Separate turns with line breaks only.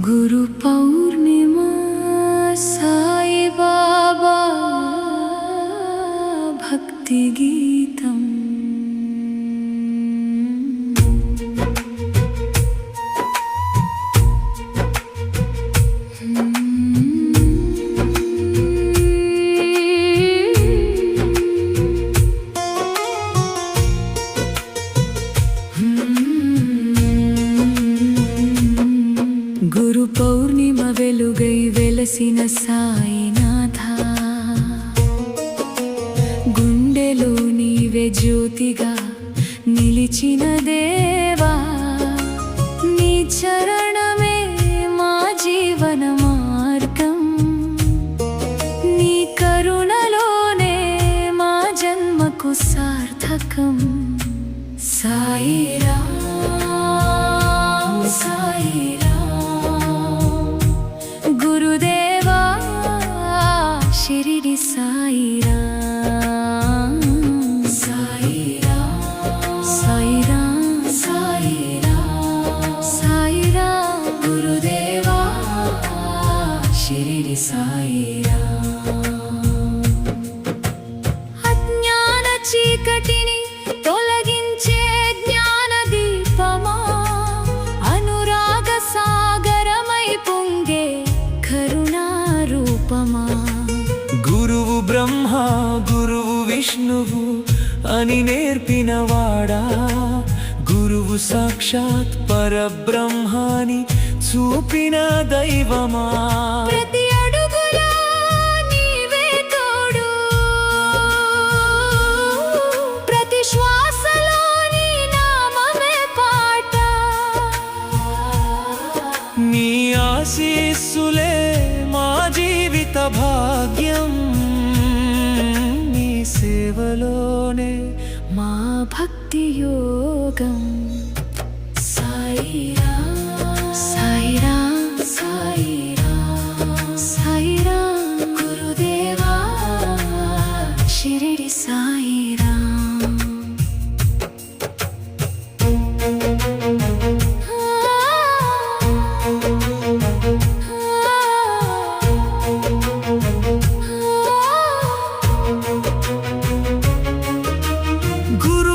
గురు పౌర్ణిమ సాయి బాబా భక్తి గీతం గురు పౌర్ణిమ వెలుగై వెలసిన సాయినాథ, గుండెలో నీవే జ్యోతిగా నిలిచిన దేవా, నీ చరణమే మా జీవన మార్గం, నీ కరుణలోనే మా జన్మకు సార్థకం. సాయిరాం సాయిరాం గురుదేవా షిరిడి సాయిరాం సాయిరాం సాయిరాం సాయిరాం సాయిరాం గురుదేవా షిరిడి సాయిరాం. అజ్ఞాన చీకటిని తొలగించే జ్ఞాన దీపమా, అనురాగ సాగరమై పొంగే కరుణారూపమా.
గురువు బ్రహ్మ గురువు విష్ణువు అని నేర్పినవాడా, గురువు సాక్షాత్ పరబ్రహ్మాని చూపిన దైవమా.
ప్రతి అడుగులో నీవే తోడు, ప్రతి శ్వాసలో నీ నామమే పాట,
నీ ఆశీస్సులే మా జీవిత భాగ్యం, నీ సేవలోనే
మా భక్తి యోగం. సాయిరాం సాయిరాం సాయిరాం సాయిరాం గురుదేవా షిరిడి సాయిరాం.
గురు